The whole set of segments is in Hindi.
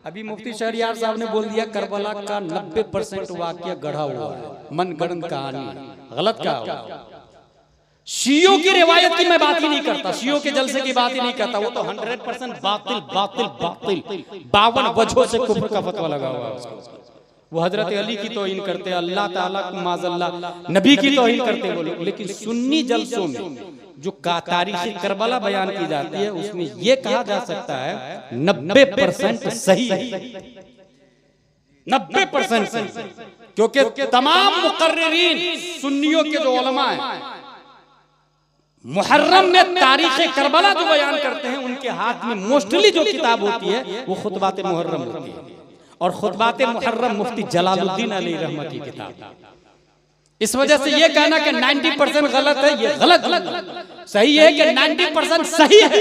अभी मुफ्ती शहरियार साहब ने बोल दिया करबला का 90% वाकया गढ़ा हुआ है, मनगढ़ंत कहानी। गलत कहा। शियों की रिवायत की मैं बात ही नहीं करता, शियों के जलसे की बात ही नहीं करता। वो तो 100% बातिल बातिल बातिल 52 वजहों से कुफ्र का फतवा लगा हुआ है उसको। वो हजरत अली की तौहीन करते, अल्लाह ताला माज़ल्ला नबी की तौहीन करते वो लोग। लेकिन सुन्नी जलसों में जो तारीख़ करबला बयान की जाती है उसमें ये कहा जा सकता है 90% सही है, 90% सही। क्योंकि तमाम मुकर्रिरीन सुन्नियों के जो उलमा हैं मुहर्रम में तारीख़ करबला जो बयान करते हैं उनके हाथ में मोस्टली जो किताब होती है वो खुतबात मुहर्रम होती है। और खुतबात मुहर्रम मुफ्ती जलालुद्दीन अलैहि रहमत की किताब। इस वजह से ये कहना कि 90% गलत है, ये गलत। सही है कि 90% सही है,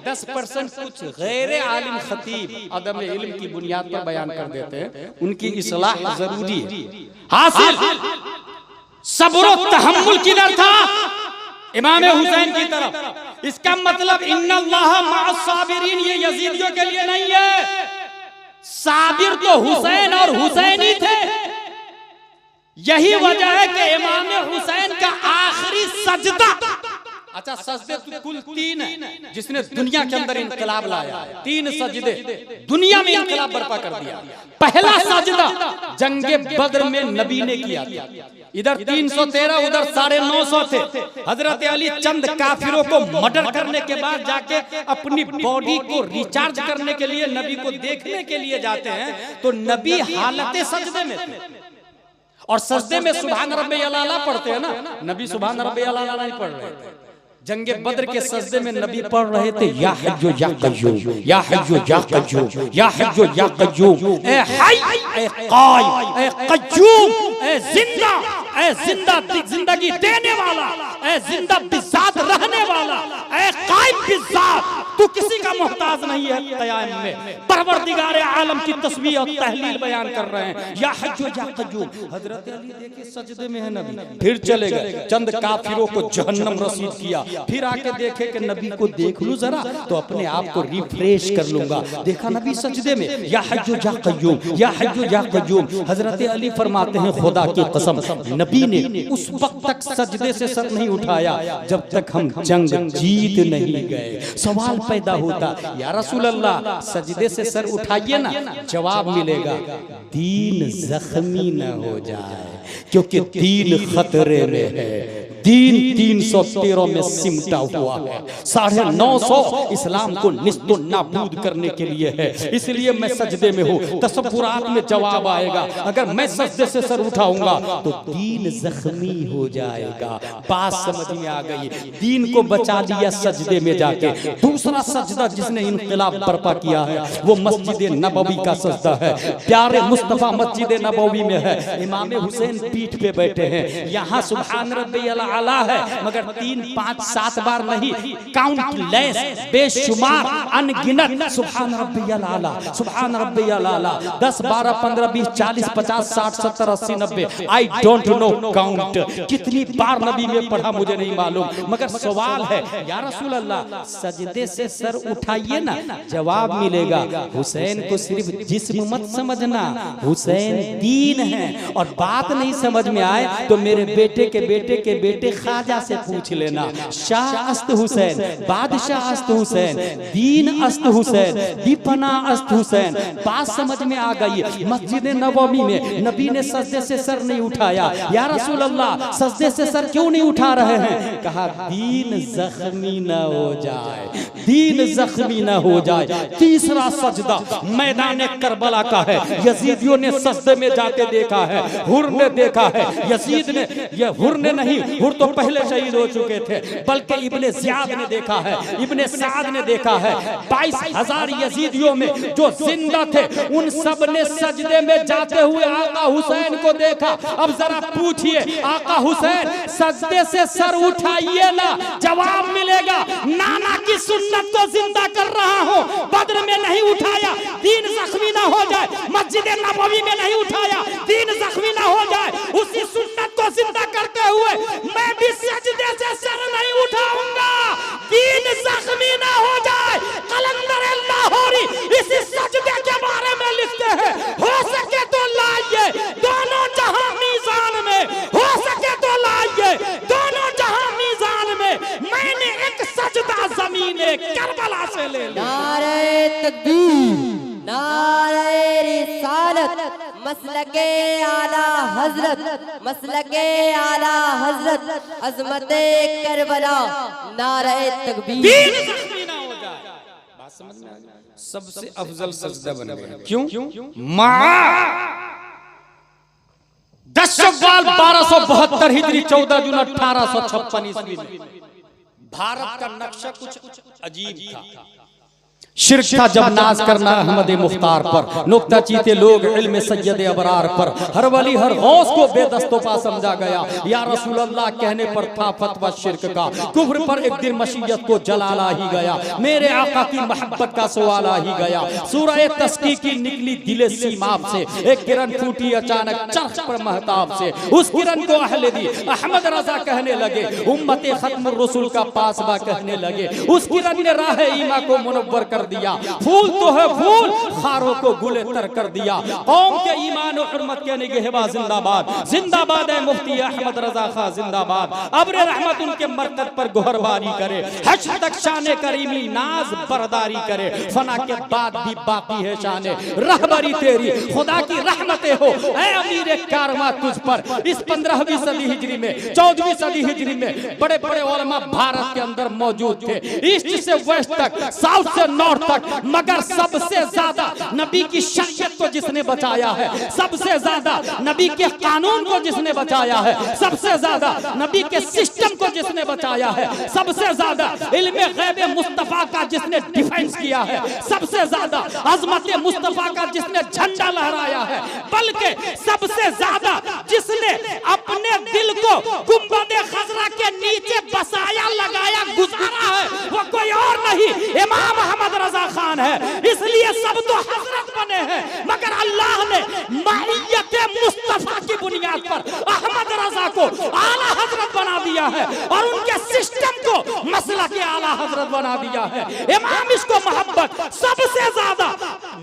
10% कुछ गैर आलिम खतीब अदम इल्म की बुनियाद पर बयान कर देते हैं, उनकी इस्लाह जरूरी है। हासिल सब्र और तहम्मुल किधर था? इमाम हुसैन की तरफ। इसका मतलब इन्नल्लाह मअस साबिरीन ये यजीदियों के लिए नहीं है। साबिर तो हुसैन और हुसैनी थे। यही वजह है कि इमाम हुसैन का आखिरी सजदा, अच्छा सजदे तो कुल 3 है जिसने दुनिया के अंदर इनकलाब लाया। 3 सजदे दुनिया में इनकलाब बर्पा कर दिया। पहला सजदा जंगे बद्र में नबी ने किया था। इधर 313 उधर 950 थे। हजरत अली चंद काफिरों को मर्डर करने के बाद जाके अपनी बॉडी को रिचार्ज करने के लिए नबी को देखने के लिए जाते हैं, तो नबी हालत सजदे में थे। और सजदे में सुभान रब्बियल आला पढ़ते हैं ना, नबी सुभान रब्बियल आला नहीं पढ़ रहे थे। जंगे बद्र के सजदे में नबी पढ़ रहे थे या हय्यु या कय्यूम, या हय्यु या कय्यूम, या हय्यु या कय्यूम, ए हय ए कायम ए कय्यूम, ए जिंदा, ए जिंदा जिंदगी देने वाला, ए जिंदा बिज़ात रहने वाला, ए कायम बिज़ात, तू किसी का मोहताज नहीं है। क़याम में परवरदिगार आलम की तस्बीह और तहलील बयान कर रहे हैं, या हय्यु या कय्यूम। हजरत अली देखिए सजदे में है नबी, फिर चले गए, चंद काफिरों को जहन्नम रसीद किया। फिर आके देखे कि नबी को देख लूं जरा तो अपने आप को रिफ्रेश कर लूंगा। देखा नबी सजदे में, या हय्यु या कय्यूम, या हय्यु या कय्यूम। हजरत अली फरमाते हैं खुदा की कसम नबी ने उस वक्त तक सजदे से सर नहीं उठाया जब तक हम जंग जीत नहीं गए। सवाल पैदा होता, या रसूल अल्लाह सजदे से सर उठाइए ना, जवाब मिलेगा दीन जख्मी न हो जाए, क्योंकि दीन खतरे में है। दीन 313 में सिमटा हुआ है, 950 इस्लाम को निस्तो नाबूद करने के लिए है। इसलिए मैं सजदे में हूँ। तसव्वुरात में जवाब आएगा, अगर मैं सजदे से सर उठाऊंगा तो दीन जख्मी हो जाएगा। बात समझ में आ गई। दीन को बचा लिया सजदे में जाके। दूसरा सजदा जिसने इनकलाब बर्पा किया है वो मस्जिद नबवी का सजदा है। प्यारे मुस्तफा मस्जिद नबवी में है, इमाम हुसैन पीठ पे बैठे हैं। यहाँ सुभान रब्बियल आला है, मगर 3, 5, 7 बार नहीं, काउंटलेस बेशुमार अनगिनत सुभान रब्बियल आला, सुभान रब्बियल आला 10, 12, 15, 20, 40, 50, 60, 70, 80, 90 आई डोंट नो काउंट। कितनी बार नबी में पढ़ा मुझे नहीं मालूम, मगर सवाल है या रसूल अल्लाह सजदे से सर उठाइए ना, जवाब मिलेगा हुसैन को सिर्फ जिस्म मत समझना, हुसैन दीन है। और बात नहीं समझ में आए तो मेरे बेटे के बेटे के बेटे ख्वाजा से पूछ लेना। शाह अस्त हुसैन, बादशाह अस्त हुसैन, दीन अस्त हुसैन, दीपना अस्त हुसैन। बात समझ में आ गई। मस्जिद नबवी में नबी ने सजदे से सर नहीं उठाया। या रसूल अल्लाह सजदे से सर क्यों नहीं उठा रहे हैं? कहा दीन जख्मी न हो जाए, दीन जख्मी न हो जाए। तीसरा सजदा मैदान करबला का है। यजीदियों ने सजदे में जाके देखा है, हुर ने देखा है, यजीद ने, ये हुर ने नहीं, हुर तो पहले शहीद हो चुके थे, बल्कि इब्ने ज़ियाद ने देखा है, इब्ने साद ने देखा है। 22,000 यजीदियों में जो जिंदा थे उन सब ने सजदे में जाते हुए आका हुसैन को देखा। अब जरा पूछिए आका हुसैन सजदे से सर उठाइए ना, जवाब मिलेगा नाना की सुन्नत को जिंदा कर रहा हूँ। बद्र में नहीं उठाया, दीन जख्मी ना हो जाए। मस्जिद नबवी में नहीं उठाया, दीन जख्मी ना हो जाए। उसी सुन्नत को जिंदा करते हुए मैं भी सजदे से सर नहीं उठाऊंगा, दीन जख्मी ना हो जाए। कलंदर लाहौरी इसी सजदे के बारे में तकबीर, नारे रिसालत, मसलके आला हजरत, मसलके आला हजरत, अजमते करबला, नारे तकबीर। बात समझ में आ गई? सबसे अफजल सजदा बन गया। क्यों? माँ 10 शव्वाल 1272 हिजरी 14 जून 1856 ईस्वी में भारत का नक्शा कुछ अजीब था। शिर्क था जब नाज करना अहमद मुख्तार पर, नुक्ता चीते लोग इल्म सैयद अबरार पर, हर वली हर गौस को बेदस्तोपा समझा गया। या रसूल अल्लाह कहने पर था फतवा शिर्क का, कुफ्र पर एक दिन मशीयत को जलाला ही गया, मेरे आका की मोहब्बत का सवाल आ ही गया। सूरह तस्की की निकली दिले सीमाब से, एक किरण फूटी अचानक चर्च पर महताब से, उस किरण को अहले दी अहमद रजा कहने लगे, उम्मत खत्म रसूल का पासबा कहने लगे। उस किरण ने राह ईमा को मुनव्वर कर दिया, फूल तो है फूल, खारों को गुले तर कर दिया। कौम के ईमान और हुर्मत के निगहबा जिंदाबाद, जिंदाबाद है मुफ्ती अहमद रजा खां जिंदाबाद। अब्र रहमत उनके मरकत पर गोहरबारी करे, हश्र तक शान करीमी नाज बरदारी करे। फना के बाद भी बाकी है शान रहबरी तेरी, खुदा की रहमतें हो ऐ अमीर कारवां तुझ पर। इस 15वीं सदी हिजरी में 14वीं सदी हिजरी में बड़े बड़े उलमा भारत के अंदर मौजूद थे, ईस्ट से वेस्ट तक, साउथ से नॉर्थ तक, मगर सबसे ज्यादा नबी की शरीयत को जिसने बचाया है, सबसे ज्यादा नबी के कानून को जिसने बचाया है, सबसे ज्यादा नबी के सिस्टम को जिसने बचाया है, सबसे ज्यादा इल्मे गैब मुस्तफा का जिसने डिफेंस किया है, सबसे ज्यादा अजमत मुस्तफा का जिसने झंडा लहराया है, बल्कि सबसे ज्यादा जिसने अपने दिल को गुंबद खजरा के नीचे बसाया, लगाया, गुजारा है, वो कोई और नहीं इमाम अहमद रजा खान है। इसलिए सब तो हजरत बने हैं, मगर अल्लाह ने माहियत मुस्तफा की बुनियाद पर अहमद रजा को आला हजरत बना दिया है और उनके सिस्टम को मसला के आला हजरत बना दिया है। इमाम इसको मोहब्बत सबसे ज्यादा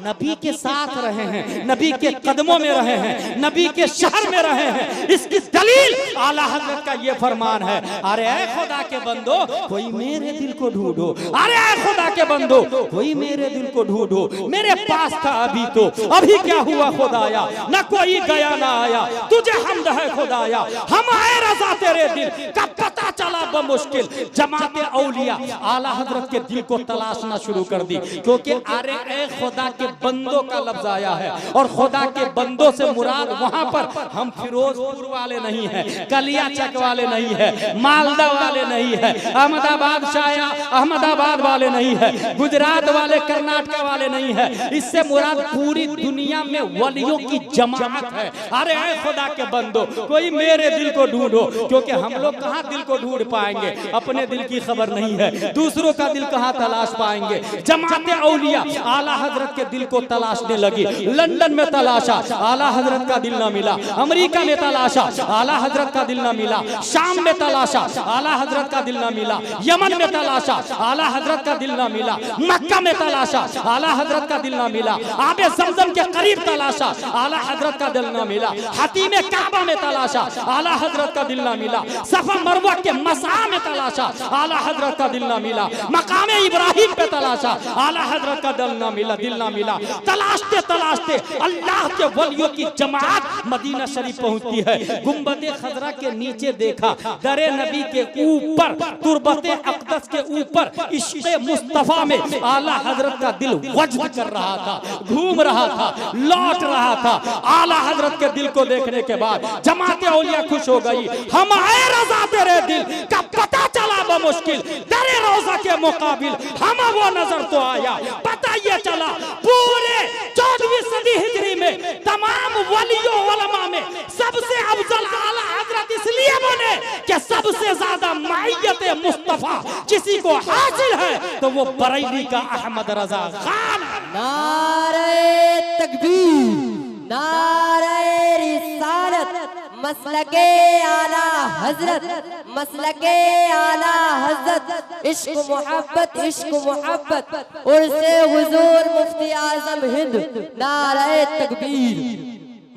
नबी के साथ रहे हैं, नबी के कदमों में रहे हैं, नबी के शहर में रहे हैं। इसकी दलील आला हजरत का ये फरमान है, अरे ऐ खुदा के बंदो कोई मेरे दिल को ढूंढो, अरे ऐ खुदा के बंदो कोई मेरे दिल को ढूंढो, मेरे पास था अभी तो अभी क्या हुआ खुदाया, न कोई गया ना आया, तुझे हमद है खुदाया, हम आए रजा तेरे दिल का पता चला बमुश्किल। जमाते औलिया आला हजरत के दिल को तलाशना शुरू कर दी, क्योंकि अरे ए खुदा के बंदों का लफ्ज आया है और खुदा के बंदों से मुराद वहां पर हम फिरोजपुर वाले नहीं है, कलिया चक वाले नहीं है, मालदा वाले नहीं है, अहमदाबाद शाया अहमदाबाद वाले नहीं है, गुजरात वाले कर्नाटक वाले नहीं है। इससे मुराद पूरी दुनिया में वलियों की जमात है। अरे ऐ खुदा के बंदो कोई मेरे दिल को ढूंढो, क्योंकि हम लोग कहाँ दिल को ढूंढ पाएंगे, अपने दिल की खबर नहीं है, दूसरों का दिल कहाँ तलाश पाएंगे। जमाते औलिया आला हजरत के दिल को तलाशने लगी। लंदन में तलाशा, आला हजरत का दिल ना मिला। अमेरिका में तलाशा, आला हजरत का दिल ना मिला। शाम में तलाशा, आला हजरत का दिल ना मिला। यमन में तलाशा, आला हजरत का दिल ना मिला। मक्का में तलाशा, आला हजरत का दिल ना मिला। आबे ज़मज़म के करीब तलाशा, आला हजरत का दिल ना मिला। हतीम काबा में तलाशा, आला हजरत का दिल ना मिला। सफा मरवा के मसा में तलाशा, आला हजरत का दिल ना मिला। मकामे इब्राहिम पे तलाशा, आला हजरत का दिल ना मिला, दिल ना मिला। तलाशते तलाशते अल्लाह के वलियों की जमात मदीना शरीफ पहुंचती है। गुंबद खजरा के नीचे देखा, दरे नबी के ऊपर, तुरबत अक़दस के ऊपर इश्क़ मुस्तफा में आला हजरत का दिल वज्द कर रहा था, घूम रहा था, लौट रहा था। आला हजरत के दिल को देखने के बाद जमाते औलिया खुश हो गई। हम आए रजा तेरे दिल का पता चला बमुश्किल, दरे रोजा के मुकाबिल हम वो नजर तो आया। पता ये चला पूरे 14वीं सदी हिजरी में तमाम वलियों उलमा में सबसे अफजल आला हजरत इसलिए बने कि सबसे ज्यादा माहियत मुस्तफा किसी को हासिल है तो वो बरेली का अहमद रजा खान। नारे तकबीर, नारे रिसालत, मसलके आला हजरत, मसलके आला हजरत, इश्क मोहब्बत, इश्क मोहब्बत, उर्से हुजूर मुफ्ती आजम हिंद। नारे तकबीर।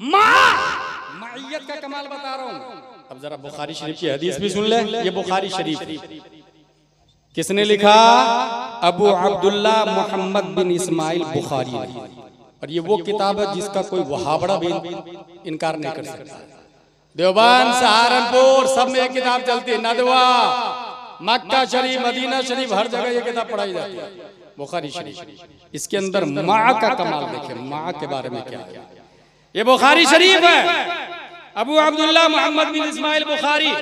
माहियत का कमाल बता रहा हूँ। अब जरा बुखारी शरीफ की हदीस भी सुन ले, ये बुखारी शरीफ किसने लिखा? अबू अब्दुल्ला मोहम्मद बिन इस्माइल बुखारी ने। और ये वो किताब है जिसका कोई वहाबड़ा भी इनकार नहीं कर सकता। देवबंद, सहारनपुर सब में ये किताब चलती है। नदवा, मक्का शरीफ, मदीना शरीफ, हर जगह ये किताब पढ़ाई जाती है, बुखारी शरीफ। इसके अंदर माँ का कमाल देखे, माँ के बारे में क्या है। ये बुखारी शरीफ है, अबू अब्दुल्ला मोहम्मद बिन इस्माइल बुखारी।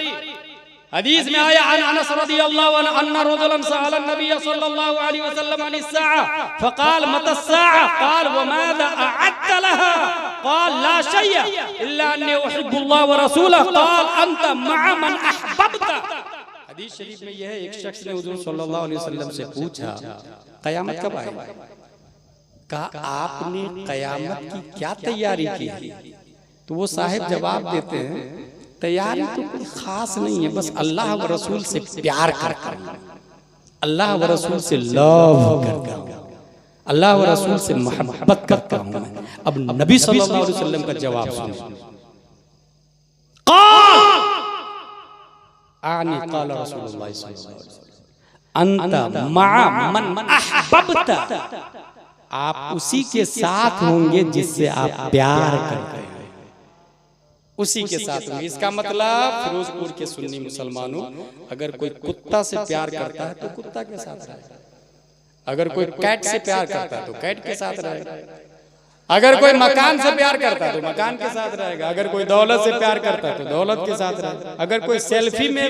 हदीस में आया अनस रज़ियल्लाहु अन्हु अन्ना रजुलन सअल नबी सल्लल्लाहु अलैहि वसल्लम अन अस्साअ फक़ाल मता अस्साअ क़ाल व माज़ा अअद्त लहा क़ाल ला शय'a इल्ला अन्नी उहिब्बुल्लाह व रसूलहु क़ाल अंत मअ मन अहबब्ता। हदीस शरीफ में यह है, एक शख्स ने हुजूर सल्लल्लाहु अलैहि वसल्लम से पूछा कयामत कब आएगी? कहा आपने कयामत की क्या तैयारी की है? तो वो साहिब जवाब देते हैं तैयारी तो कोई खास नहीं है, बस अल्लाह व रसूल से प्यार करता हूं, अल्लाह व रसूल से लव करता हूं, अल्लाह व रसूल से मोहब्बत करता हूं मैं। अब नबी सल्लल्लाहु अलैहि वसल्लम का जवाब सुनो। आनी क़ाल रसूलुल्लाह सल्लल्लाहु अलैहि वसल्लम अंत मअ मन अहबब्ता, आप उसी के साथ होंगे जिससे आप प्यार करते हैं, उसी के साथ होंगे। इसका मतलब फिरोजपुर के सुन्नी मुसलमानों, अगर कोई कुत्ता से प्यार करता है तो कुत्ता के साथ रहेगा, अगर कोई कैट से प्यार करता है तो कैट के साथ रहेगा, अगर कोई मकान से प्यार करता है तो मकान के साथ रहेगा, अगर कोई दौलत से प्यार करता है तो दौलत के साथ रहेगा, अगर कोई सेल्फी में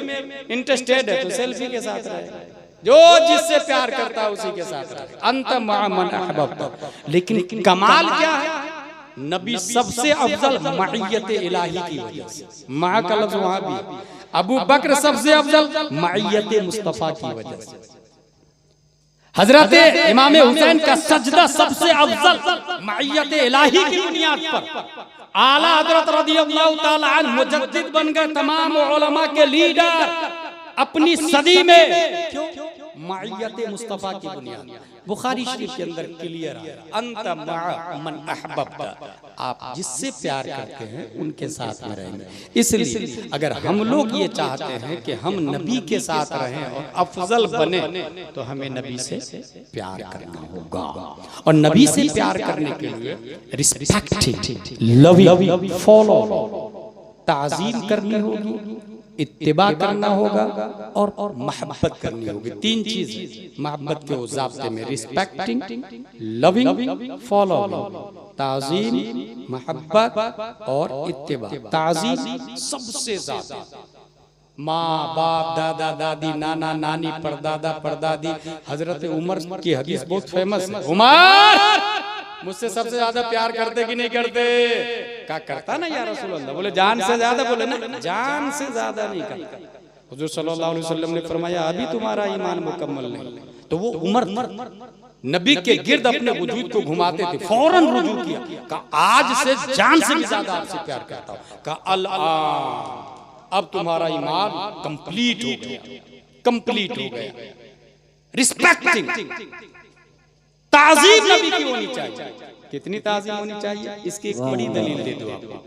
इंटरेस्टेड है तो सेल्फी के साथ रहेगा। जो जिससे प्यार करता है उसी के साथ रहेगा। अंत मअ मन अहबब्ता। लेकिन कमाल क्या है? नबी सबसे अफजल मइयत इलाही की वजह से, माँ का लफ्ज वहां भी। अबू बकर सबसे अफजल मइयत मुस्तफा की वजह से। हजरत इमाम हुसैन का सजदा सबसे अफजल मइयत इलाही की बुनियाद पर। आला हजरत रज़ियल्लाहु ताला अन्हु मुजद्दिद बन गए, तमाम उलमा के लीडर अपनी सदी में। क्यों? मइयत मुस्तफा की बुनियाद। बुखारी शरीफ के अंदर क्लियर है, अंत मअ मन अहबब्ता, आप जिससे प्यार करते हैं उनके साथ में रहेंगे। इसलिए अगर हम लोग ये चाहते हैं कि हम नबी के साथ रहें और अफजल बने, तो हमें नबी से प्यार करना होगा। और नबी से प्यार करने के लिए रिस्पेक्टिंग, लविंग, फॉलो, ताज़ीम करनी होगी, इत्तिबा करना होगा और मोहब्बत करनी होगी। तीन चीज मोहब्बत के ज़ाब्ते में, रिस्पेक्टिंग, लविंग, फॉलोइंग, ताज़ीम, मोहब्बत और इत्तिबा। ताज़ीम सबसे ज्यादा माँ बाप, दादा दादी, नाना नानी, परदादा परदादी। हजरत उमर की हदीस बहुत फेमस है, उमर मुझसे सबसे ज्यादा प्यार करते कि नहीं करते? क्या करता ना या रसूल अल्लाह? बोले जान से ज्यादा, बोले ना जान से ज्यादा नहीं करता। हुजूर सल्लल्लाहु अलैहि वसल्लम ने फरमाया अभी तुम्हारा ईमान मुकम्मल नहीं। तो वो उमर नबी के गिर्द अपने वजूद को घुमाते थे, फौरन रुजू किया, कहा आज से जान से भी ज्यादा आपसे प्यार करता हूं। कहा अल्लाह अब तुम्हारा ईमान कंप्लीट हो गया, कंप्लीट हो गया। रिस्पेक्टिंग, ताज़ीम नबी की होनी चाहिए। कितनी ताज़ीम होनी चाहिए इसकी एक बड़ी दलील दे दो आपको।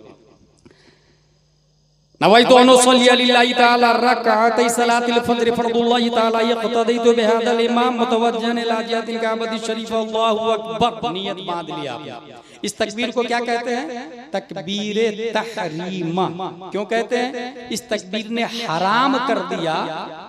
नवाइतु अन उसल्ली लिल्लाहि तआला रकअतै सलातिल फज्र फर्दुल्लाहि तआला यक़तदीतु बिहादल इमाम मुतवज्जिहन इला जिहतिल काबति शरीफ। अल्लाहु अकबर, नियत बांध लिया आपने। इस तकबीर को क्या कहते हैं? तकबीर तहरीमा। क्यों कहते हैं? इस तकबीर ने हराम कर दिया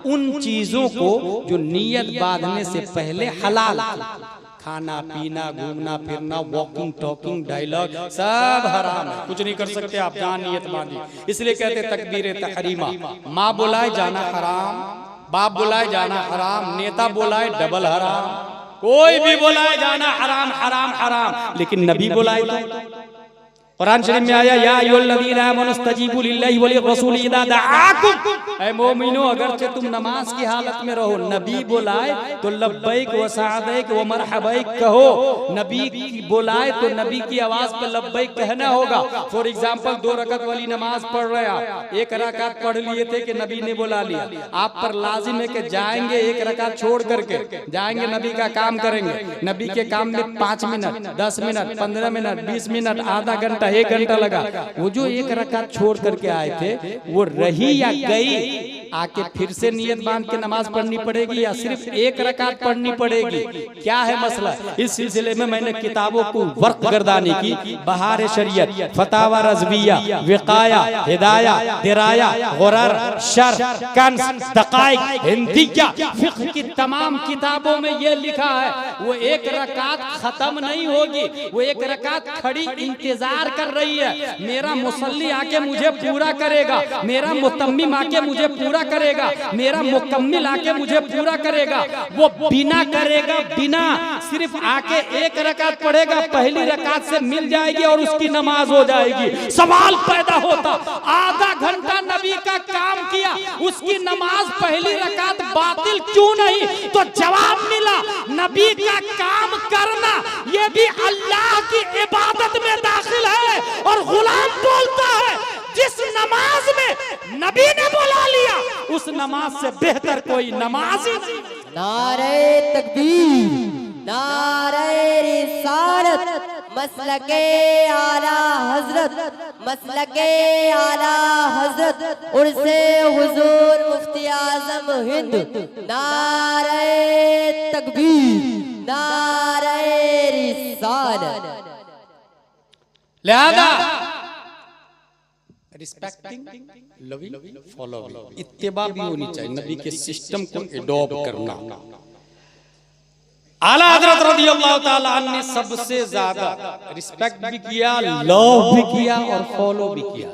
उन चीजों को जो नियत बांधने से पहले हलाल थी। खाना पीना, घूमना फिरना, वॉकिंग टॉकिंग, डायलॉग सब हराम है, कुछ नहीं कर सकते आप जहाँ नियत बांधी। इसलिए कहते तकबीर तहरीमा। माँ बुलाए जाना हराम, बाप बुलाए जाना हराम, नेता बुलाए डबल हराम, कोई भी बुलाए जाना हराम हराम हराम। लेकिन नबी बुलाए तो कुरान शरीफ में आया या अय्युहल्लज़ीना आमनू इस्तजीबू लिल्लाहि व लिर्रसूली इज़ा दआकुम। ऐ मोमिनो, अगरचे तुम नमाज की हालत में रहो, नबी बुलाए तो लब्बैक व सअदैक व मरहबैक कहो। नबी बुलाए तो नबी की आवाज पर लब्बैक कहना होगा। फॉर एग्जांपल 2 रकात वाली नमाज पढ़ रहे आप, 1 रकात पढ़ लिए थे कि नबी ने बुला लिया, आप पर लाजिम है कि जाएंगे 1 रकात छोड़ करके जाएंगे, नबी का काम करेंगे। नबी के काम में 5 मिनट, 10 मिनट, 15 मिनट, 20 मिनट, आधा घंटा, 1 घंटा लगा। वो जो 1 रकात छोड़ करके आए थे वो रही या गई? आके फिर से नियत बांध के नमाज पढ़नी पड़ेगी या सिर्फ एक रकात पढ़नी पड़ेगी, क्या है मसला? इस सिलसिले में मैंने किताबों को वर्क गर्दानी की, बहार शरीयत, फतावा रज़विया, विकाया, हिदाया, दिराया, गुरर, शर, कंस, दकाइक, हिंदिया, फिक्र की तमाम किताबों में ये लिखा है वो एक रकात खत्म नहीं होगी, वो एक रकात खड़ी इंतजार कर रही है। मेरा मुसल्ली आके मुझे पूरा करेगा, मेरा मुतम्मिम आके मुझे पूरा करेगा, मेरा मुकम्मिल आके मुझे पूरा करेगा। वो बिना करेगा, बिना सिर्फ आके एक रकात पढ़ेगा, पहली रकात से मिल जाएगी और उसकी नमाज हो जाएगी। सवाल पैदा होता, आधा घंटा नबी का काम किया, उसकी नमाज पहली रकात बातिल क्यों नहीं? तो जवाब मिला, नबी का काम करना ये भी अल्लाह की इबादत में दाखिल है। और गुलाम बोलता है जिस नमाज में नबी ने बुला लिया उस नमाज से बेहतर कोई नमाज ही नहीं। नारे तकबीर, नारे रिसालत, मसलके आला हजरत, मसलके आला हजरत, उर्से हुजूर मुफ्ती आजम हिंद। नारे तकबीर, नारे रिसालत। लिहाजा रिस्पेक्टिंग, लविंग, फॉलोइंग, इत्तिबा भी होनी चाहिए, नबी के सिस्टम को एडॉप्ट करना। आला हजरत रज़ियल्लाहु ताला अन्हु ने सबसे ज्यादा रिस्पेक्ट भी किया, लव भी किया और फॉलो भी किया।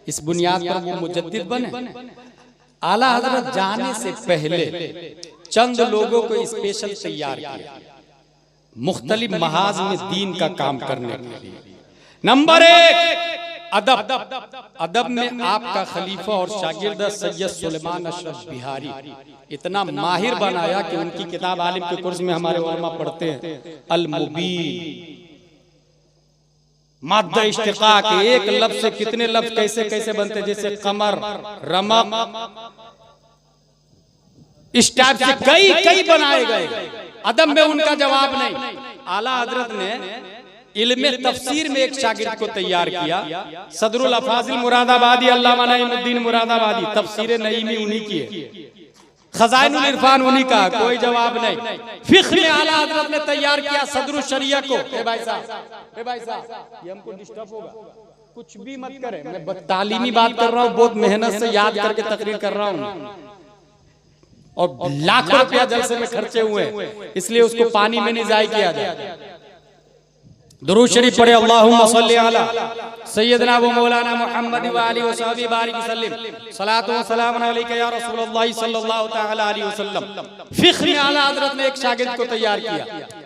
इस बुनियाद पर वो मुजद्दिद बने। आला हजरत जाने से पहले चंद लोगों को स्पेशल तैयार किया मुख्तलिफ महाज में दीन का काम करने के लिए। नंबर 1 अदब। अदब में आपका खलीफा और शागिर्द सैयद सुलेमान अशरफ बिहारी इतना माहिर बनाया कि उनकी किताब आलिम के कोर्स में हमारे उलमा पढ़ते हैं, अल मुबीन। माद्दा इश्तिकाक, एक लफ्ज से कितने लफ्ज कैसे कैसे बनते, जैसे कमर, रमक, इस टाइप से कई कई बनाए गए। अदब में उनका जवाब नहीं। आला हजरत ने इल्मे तफसीर में एक शागिर्द को तैयार किया, सदरुल अफाजिल मुरादाबादी, अल्लामा नईमुद्दीन मुरादाबादी, तफसीर नईमी उन्हीं की है, खजाइनुल इरफान उन्हीं का, कोई जवाब नहीं। फिक्र में आला हजरत ने तैयार किया सदरुल शरिया को। ए भाई साहब, ये हमको डिस्टर्ब होगा, कुछ भी मत करें, मैं तालीमी बात कर रहा हूँ, बहुत मेहनत से याद करके तकरीर कर रहा हूँ और लाखों रुपया जलसे में खर्चे हुए, इसलिए उसको पानी में नहीं जाया किया जाए। दुरूद शरीफ पढ़े, अल्लाहुम्मा सल्ली अला सय्यदना व मौलाना मुहम्मद व आलिहि व सहबी बारिक वसल्लम, सलातु व सलाम अलैका या रसूलुल्लाह सल्लल्लाहु तआला अलैहि वसल्लम। फिक्र में आला हजरत ने एक शागिर्द को तैयार किया,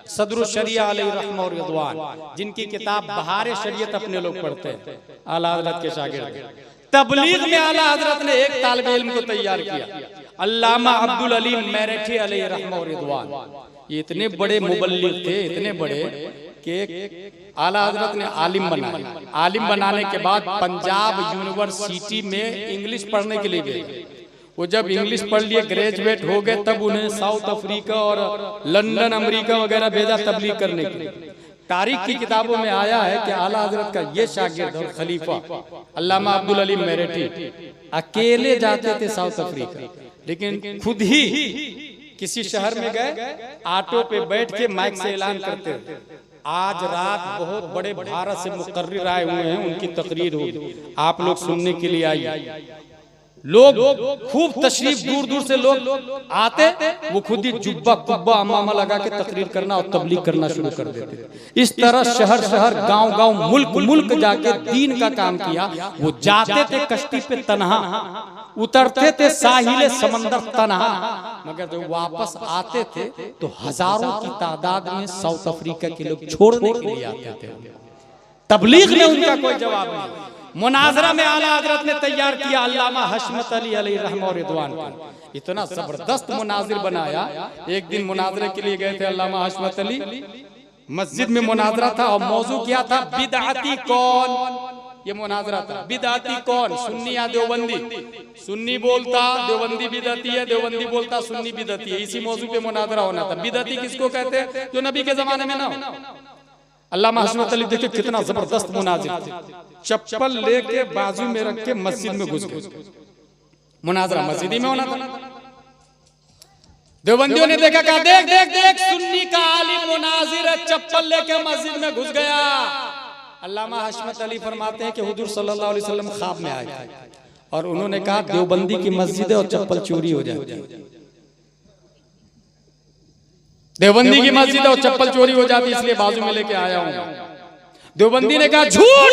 सदरुल शरिया अलैहि रहमह व रिदवान, जिनकी किताब बहार शरीयत अपने लोग पढ़ते हैं, आला हजरत के शागिर्द। तबलीग में आला हजरत ने एक तालिब इल्म को तैयार किया, अल्लामा अब्दुल अलीम मेरठी अलैहि रहमह व रिदवान। ये इतने बड़े मुबल्लिग थे, इतने बड़े कि आला हजरत ने आलिम बनाया। आलिम बनाने के बाद पंजाब यूनिवर्सिटी में इंग्लिश पढ़ने के लिए गए। वो जब इंग्लिश पढ़ लिए, ग्रेजुएट हो गए, तब उन्हें साउथ अफ्रीका और लंदन अमेरिका वगैरह भेजा तबलीग करने के लिए। तारीख की किताबों में आया है कि आला हजरत का ये शागिर्द और खलीफा अल्लामा अब्दुल अलीम मेरठी अकेले जाते थे साउथ अफ्रीका, लेकिन खुद ही किसी शहर में गए, ऑटो पे बैठ के माइक से ऐलान करते थे, आज रात बहुत बड़े भारत से मुकर्रिर आए हुए हैं, उनकी तकरीर होगी, आप लोग सुनने के लिए आइए। लोग खूब तशरीफ, दूर दूर से लोग आते, वो खुद ही जुब्बा कुब्बा अमामा लगा के तकरीर करना और तबलीग करना शुरू कर देते। इस तरह शहर शहर, गांव गांव, मुल्क मुल्क जाके दीन का काम किया। वो जाते थे कश्ती पे तन्हा, उतरते थे साहिल समंदर तन्हा, मगर जब वापस आते थे तो हजारों की तादाद में साउथ अफ्रीका के लोग छोड़ने के लिए आते थे। तबलीग में उनका कोई जवाब नहीं। मुनाजरा में आला हजरत ने तैयार किया अल्लामा हशमत अली अलैहि रहमह व रिदवान को। इतना जबरदस्त मुनाजिर बनाया। एक दिन मुनाजरे के लिए गए थे अल्लामा हशमत अली, मस्जिद में मुनाजरा था और मौजू क्या था, बिदअती कौन। ये मुनाजरा था, बिदअती कौन, सुन्नी या देवबंदी। सुन्नी बोलता देवबंदी बिदअती है, देवबंदी बोलता सुन्नी बिदअती है। इसी मौजू पे मुनाजरा होना था। बिदअती किसको कहते हैं? जो नबी के जमाने में ना हो। अल्लामा हशमत अली देखिए कितना जबरदस्त मुनाजिर थे। चप्पल लेके बाजू में रख के मस्जिद में घुस गए। मुनाजरा मस्जिद में होना था। देवबंदियों ने देखा, कहा देख देख देख सुन्नी का आलिम मुनाजिर चप्पल लेके मस्जिद में घुस गया। अल्लामा हशमत अली फरमाते हैं कि हुजूर सल्लल्लाहु अलैहि वसल्लम ख्वाब में आए थे और उन्होंने कहा देवबंदी की मस्जिद है और चप्पल चोरी हो जाती है। देवबंदी की मस्जिद है और चप्पल चोरी हो जाती, इसलिए बाजू में लेके आया हूं। देवबंदी ने कहा झूठ,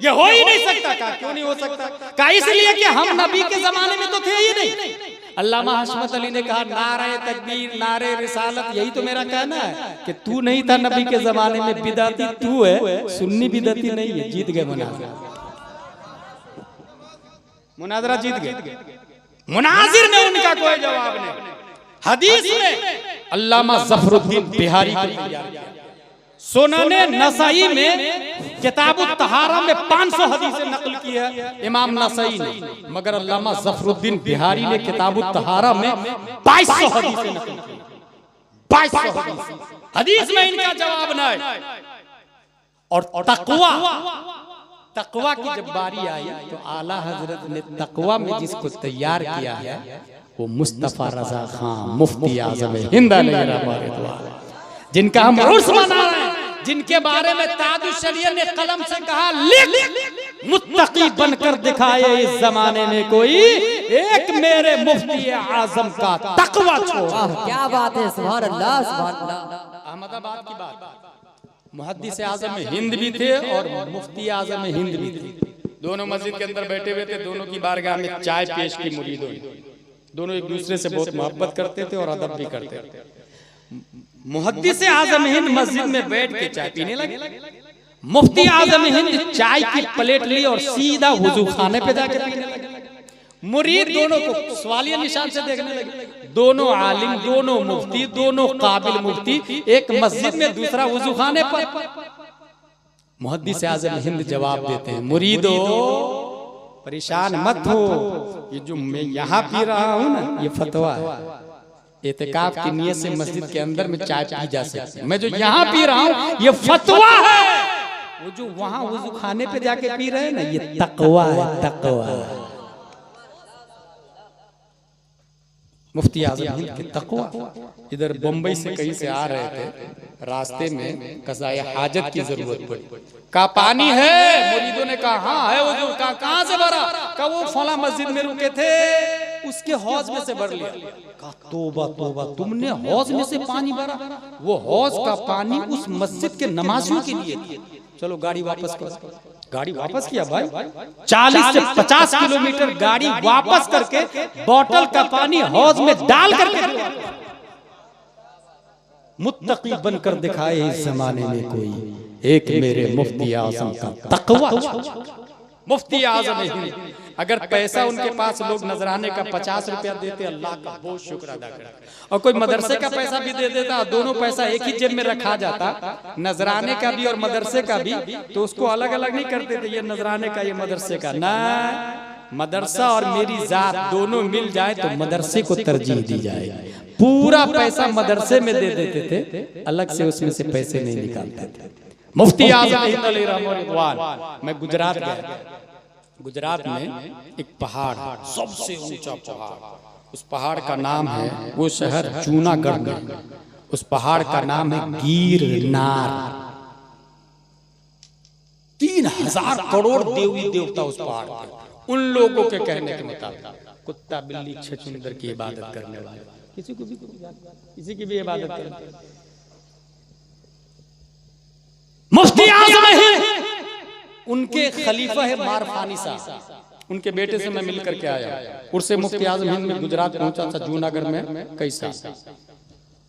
ये हो ही नहीं सकता। कहा क्यों नहीं हो सकता? कहा इसलिए कि हम नबी के जमाने में तो थे ही नहीं। अल्लामा हशमत अली ने कहा नारे तकबीर नारे रिसालत, यही तो मेरा कहना है कि तू नहीं था नबी के जमाने में, बिदाती तू है, सुन्नी बिदाती नहीं है। जीत गए मुनाजिर, मुनाजरा जीत गए। मुनाजिर ने उनका कोई जवाब नहीं। हदीस में अल्लामा ज़फरुद्दीन बिहारी को सुनने नसाई में किताबुत तहारा में 500 हदीसें नकल की है इमाम नसाई ने, मगर अल्लामा ज़फरुद्दीन बिहारी ने किताबुत तहारा में 2200 हदीसें नकल की। 2200 हदीस में इनका जवाब नहीं। और तकवा की जब बारी आई तो आला हजरत ने तकवा में जिसको तैयार किया है वो मुस्तफा रजा खान मुफ्ती आजम हिंद जिनका हम उर्स मना रहे हैं, जिनके बारे में ताजुश शरीयत ने कलम से कहा लिख मुत्तकी बनकर दिखाए इस जमाने में कोई एक मेरे मुफ्ती आजम का तकवा छोड़। क्या बात है, सुभान अल्लाह सुभान अल्लाह। अहमदाबाद की बात, मुहद्दिस आजम हिंद भी थे और मुफ्ती आजम हिंद भी थे। दोनों मस्जिद के अंदर बैठे हुए थे, दोनों की बारगाह में चाय पेश की मुरीदों ने। दोनों एक दूसरे से बहुत मोहब्बत करते थे और अदब भी करते थे। मुहद्दिस आजम हिंद मस्जिद में बैठ के चाय पीने लगे। मुफ्ती आजम हिंद चाय की प्लेट ली और सीधा वुजू खाने पे जाके पीने लगे। मुरीद दोनों को सवालिया निशान से देखने लगे। दोनों आलिम, दोनों मुफ्ती, दोनों काबिल मुफ्ती, एक मस्जिद में दूसरा वुजू खाने पर। मुहद्दिस आजम हिंद जवाब देते हैं, मुरीदो परेशान मत हो, ये जो मैं यहाँ पी रहा हूँ ना ये फतवा है। एतिकाफ की नियत से मस्जिद के अंदर में चाय पी जा सकती है, मैं जो यहाँ पी रहा हूँ ये फतवा है। वो जो वहाँ वुजू खाने पे जाके पी रहे हैं ना ये तकवा है, तकवा। मुफ्ती आजम हिंद के तकवा। इधर बम्बई से कहीं से आ रहे थे, रास्ते में कज़ाए हाजत की जरूरत पड़ी। का पानी है? मुरीदों ने कहा हाँ है। वो जो कहाँ से भरा? का वो फला मस्जिद में रुके थे उसके हौज में से भर लिया। कहा तौबा तौबा, तुमने हौज में से पानी भरा? वो हौज का पानी उस मस्जिद के नमाजियों के लिए। चलो गाड़ी वापस करो। गाड़ी वापस किया भाई, 40 से 50 किलोमीटर गाड़ी वापस करके बोतल का पानी हौज में डाल करके मुत्तकी बनकर दिखाए इस जमाने में कोई एक मेरे मुफ्ती आजम का तकवा। मुफ्ती आजम हिंद, अगर पैसा उनके पास लोग नजराने का 50 रुपया देते अल्लाह का बहुत शुक्र अदा करते, और कोई मदरसे का पैसा भी दे देता, दोनों पैसा एक ही जेब में रखा जाता, नजराने का भी और मदरसे का भी, तो उसको अलग अलग नहीं करते थे, ये नजराने का ये मदरसे का ना। मदरसा और मेरी जात दोनों मिल जाए तो मदरसे को तरजीह दी जाए। पूरा पैसा मदरसे में दे देते थे, अलग से उसमें से पैसे नहीं निकालते थे। मुफ्ती आजम हिंद अलैहि रहमतुल्लाह। मैं गुजरात गया, गुजरात में एक पहाड़, सबसे ऊंचा पहाड़, उस पहाड़ का नाम है, वो शहर जूनागढ़ में, उस पहाड़ का नाम है गिरनार। 3000 करोड़ देवी देवता उस पहाड़ पर। उन लोगों के कहने के मुताबिक कुत्ता बिल्ली छछूंदर की इबादत करने वाले, किसी की भी इबादत करने। मुफ्ती आजम हिंद, उनके खलीफा है मारफानी साहब, उनके बेटे से मैं मिलकर के आया। उर्से मुफ्ती आजम हिंद में गुजरात पहुंचा था, जूनागढ़ में कई साल।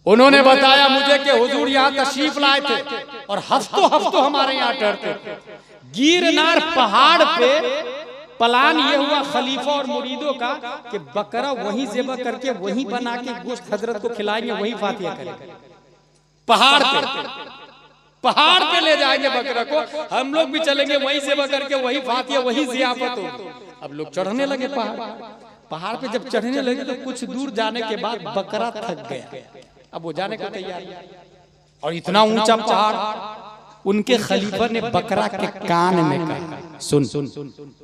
उन्होंने बताया मुझे कि हुजूर यहाँ तशरीफ लाए थे और हफ्तों हफ्तों हमारे यहाँ ठहरते थे। गिरनार पहाड़ पे प्लान ये हुआ खलीफा और मुरीदों का कि बकरा वहीं ज़िबा करके वहीं बना के गोश्त हजरत को खिलाएंगे, वहीं फातिहा करेंगे। पहाड़ पे ले जाएंगे बकरा को, हम लोग भी चलेंगे वहीं ज़िबा करके वहीं फातिहा, वहीं ज़ियाफत हो। अब लोग चढ़ने लगे पहाड़ पे। जब चढ़ने लगे तो कुछ दूर जाने के बाद बकरा थक गया, अब वो जाने को तैयार। और इतना ऊंचा पहाड़, उनके खलीफा ने बकरा के कान में कहा सुन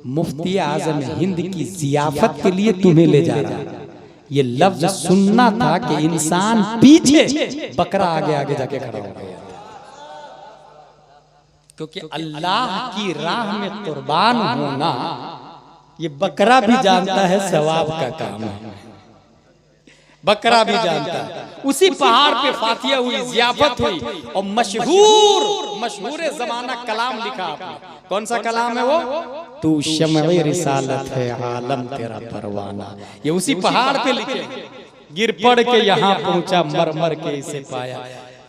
मुफ्ती आजम हिंद की जियाफत के लिए तुम्हें ले जा रहा है। ये लफ्ज सुनना था कि इंसान पीछे, बकरा आगे आगे जाके खड़ा हो गया, क्योंकि अल्लाह की राह में कुर्बान होना ये बकरा भी जानता है सवाब का काम है, बकरा भी जानता है। उसी पहाड़ पे फातिया हुई, जियाफत हुई और मशहूर जमाना कलाम लिखा आपने। कौन सा कलाम है वो? तू शम्अ रिसालत है आलम तेरा परवाना। ये उसी पहाड़ पे लिखे, गिर पड़ के यहाँ पहुंचा, मर मर के इसे पाया।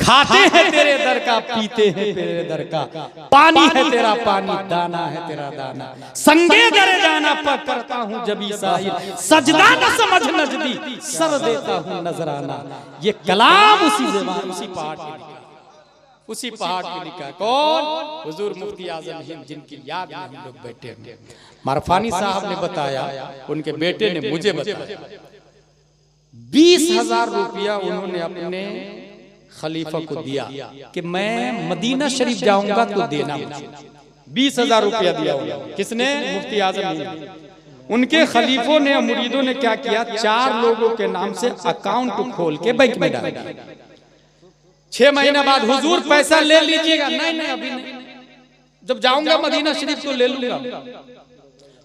खाते हैं तेरे दर का, पीते हैं तेरे दर का, पानी है तेरा पानी, दाना है तेरा दाना। संगे दरे जाना पर करता हूँ जबी साहिल, सजदा न समझ नजदी, सर देता हूँ नजराना। ये कलाम उसी ज़बान, उसी पहाड़ पे लिखा, उसी पहाड़ पे लिखा। कौन? हुजूर मुफ्ती आजम हिंद, जिनकी याद में हम लोग बैठे हैं। मारफानी साहब ने बताया, उनके बेटे ने मुझे बताया, 20,000 रुपया उन्होंने अपने खलीफा को दिया कि मैं मदीना शरीफ जाऊंगा तो देना मुझे। 20,000 रुपया दिया हुआ। किसने? मुफ्ती आजम। उनके खलीफों ने, मुरीदों ने क्या किया, 4 लोगों के नाम से अकाउंट खोल के बैंक में डाल दिया। 6 महीना बाद हुजूर पैसा ले लीजिएगा। नहीं अभी नहीं, जब जाऊंगा मदीना शरीफ तो ले लूंगा।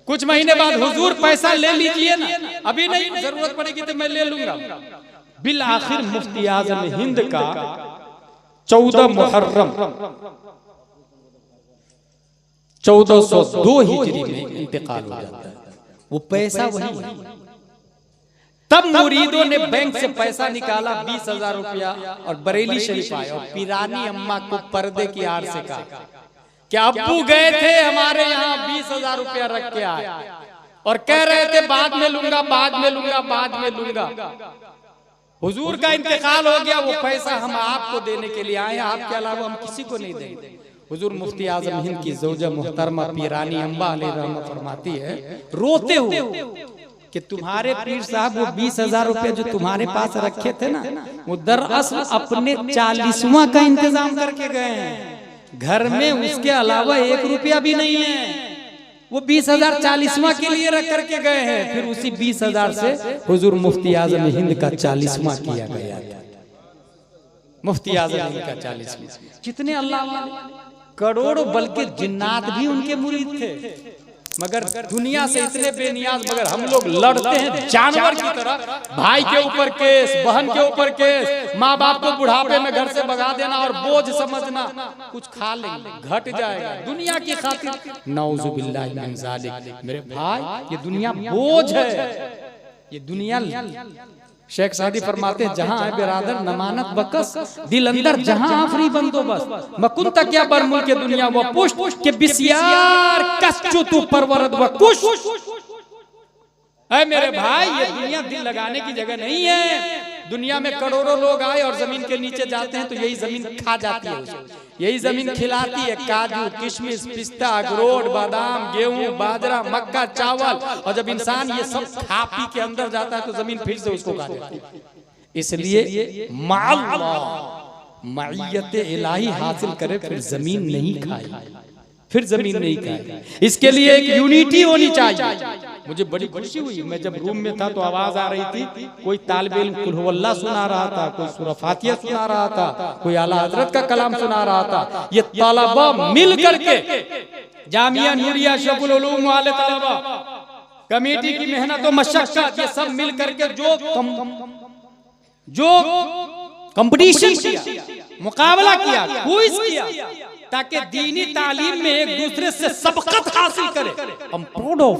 कुछ महीने बाद हुजूर पैसा ले लीजिए ना, अभी नहीं, जरूरत पड़ेगी तो मैं ले लूंगा। बिल आखिर मुफ्ती आजम हिंद का 14 मुहर्रम 1402 हिजरी में इंतकाल हो जाता है। वो पैसा वही है। तब मुरीदों ने बैंक से पैसा निकाला 20,000 रुपया और बरेली शरीफ आए और पीरानी अम्मा को पर्दे की आड़ से कहा कि अब्बू गए थे हमारे यहाँ 20,000 रुपया रख के आए और कह रहे थे बाद में लूंगा, बाद में लूंगा, बाद में लूंगा। हुजूर का इंतकाल हो गया, वो पैसा हम आपको देने के लिए आए, आपके अलावा हम किसी को नहीं देंगे। हुजूर मुफ्ती आजम हिंद की ज़ौजा मुहतरमा पीरानी अम्मा अलैहिर्रहमत फरमाती है रोते हुए कि तुम्हारे पीर साहब वो 20,000 रुपए जो तुम्हारे पास रखे थे ना, वो दरअसल अपने 40वां का इंतजाम करके गए हैं। घर में उसके अलावा 1 रुपया भी नहीं है। वो 20,000 40वां के लिए रख करके गए हैं। फिर उसी 20,000 से हुजूर मुफ्ती आजम हिंद का 40वां किया गया। मुफ्ती आजम हिंद का 40वां। कितने अल्लाह वाले, करोड़ों, बल्कि जिन्नात भी उनके मुरीद थे। मगर दुनिया से इतने बेनियाज, मगर हम लोग लड़ते हैं जानवर की तरह। भाई के ऊपर केस, बहन के ऊपर केस, माँ बाप को बुढ़ापे में घर से भगा देना और बोझ समझना, कुछ खा लेंगे घट जाएगा दुनिया की खातिर। नऊज़ु बिल्लाहि मिन ज़ालिक। मेरे भाई, ये दुनिया बोझ है, ये दुनिया। शेख सादी फरमाते हैं, जहां है बिरादर नमानत बकस, दिल अंदर जहां आफरी बंदोबस्त, मकुन तक क्या बरमुल के दुनिया वो पुष्ट के बिसियार कच्चू तू परवरद व कुश। है मेरे भाई, ये दुनिया दिल लगाने की जगह नहीं है। दुनिया में करोड़ों लोग आए और जमीन के नीचे जाते हैं तो यही जमीन खा जाती है उसको, यही जमीन खिलाती है। काजू, किशमिश, पिस्ता, अखरोट, बादाम, गेहूं, बाजरा, मक्का, चावल। और जब इंसान ये सब खा पी के अंदर जाता है तो जमीन फिर से उसको खा जाती है। इसलिए माइयत इलाही हासिल करे, फिर जमीन नहीं खाए, फिर जमीन नहीं खाए। इसके लिए एक यूनिटी होनी चाहिए। मुझे बड़ी खुशी हुई, मैं जब रूम में था तो आवाज आ रही थी, कोई तालिब इल्म कुल हुवल्लाह सुना रहा था, कोई सूरह फातिहा सुना रहा था, कोई आला हजरत का कलाम सुना रहा था। ये तलबा मिल करके, जामिया नूरिया अशरफुल उलूम वाले तलबा, कमेटी की मेहनत और मशक्कत, ये सब मिल करके जो कंपटीशन किया, मुकाबला किया, क्विज किया, ताकि दीनी तालीम में एक दूसरे से सबकत हासिल करे। हम प्राउड ऑफ।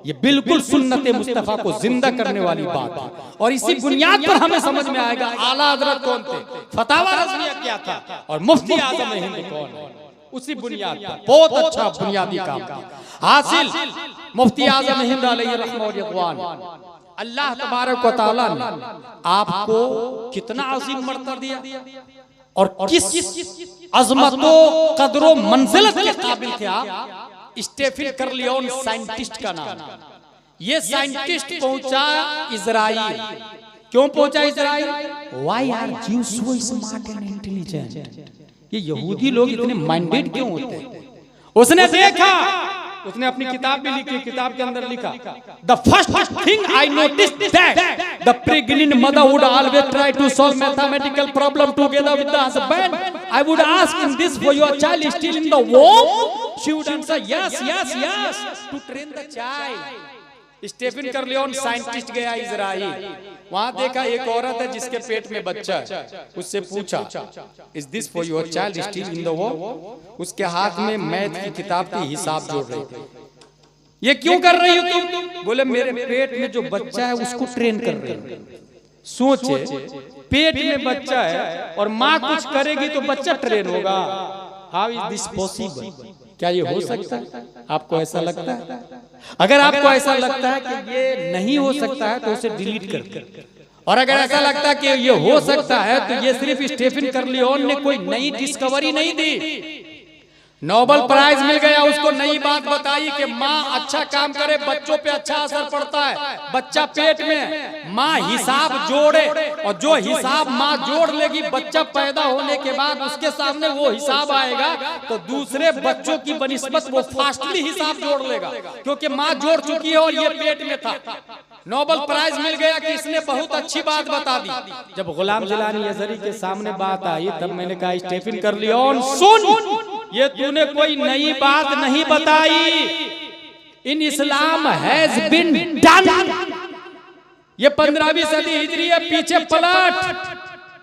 ये बिल्कुल सुन्नत मुस्तफा को जिंदा करने वाली बात है। और इसी बुनियाद पर हमें समझ में आएगा आला हजरत कौन थे, फतावा रज़विया क्या था, और मुफ्ती आजम हिंद कौन है। उसी बुनियाद पर बहुत अच्छा बुनियादी काम हासिल मुफ्ती आजम हिंद अलैहि रहमत व रिज़वान। अल्लाह तबारक व तआला ने आपको कितना अजीम मर्तबा दिया और किस अजमतो कदरो मंजिलत के काबिल थे आप। स्टेफिन कर्लियोन साइंटिस्ट का नाम। ये साइंटिस्ट पहुंचा इजराइल। क्यों पहुंचा Israel? Why are Jews so smart and intelligent? ये यहूदी लोग इतने माइंडेड क्यों होते हैं? उसने देखा उसने अपनी किताब भी लिखी, किताब के अंदर लिखा, the first thing I noticed that the pregnant mother would always try to solve mathematical problem together with the husband. I would ask in this for your child still in the womb, she would answer yes yes yes to train the child. Stephen कर्लियोन साइंटिस्ट गया इजराइल, वहां देखा एक औरत है जिसके पेट में बच्चा है, उससे पूछा is this for your child still in the womb. उसके हाथ में मैथ की किताब की हिसाब जोड़ रही थी। ये क्यों कर रही हो तुम? बोले मेरे पेट में जो बच्चा है उसको ट्रेन कर रही हूं। सोचे पेट में बच्चा है और माँ कुछ करेगी तो बच्चा ट्रेन होगा। How is this possible? क्या ये हो सकता है? आपको ऐसा लगता है? अगर आपको ऐसा लगता है कि ये नहीं हो सकता है तो उसे डिलीट कर, और अगर ऐसा लगता है कि ये हो सकता है तो ये सिर्फ स्टीफन कर्लियोन ने कोई नई डिस्कवरी नहीं दी, नोबेल प्राइज मिल गया उसको, नई बात बताई कि माँ अच्छा काम करे बच्चों पे अच्छा असर पड़ता है। बच्चा पेट में, माँ हिसाब जोड़े, और जो हिसाब माँ जोड़ लेगी बच्चा पैदा होने के बाद उसके सामने वो हिसाब आएगा तो दूसरे बच्चों की बनिस्बत वो फास्टली हिसाब जोड़ लेगा, क्योंकि माँ जोड़ चुकी है और ये पेट में था। नोबेल प्राइज मिल गया कि इसने बहुत अच्छी बात बता दी। जब गुलाम जिलानी अजहरी के सामने बात आई तब मैंने कहा स्टीफन कर्लियोन सुन, ये तूने कोई नई बात नहीं बताई, इन इस्लाम हैज बीन डन। ये 15वीं सदी हिजरी है, पीछे पलट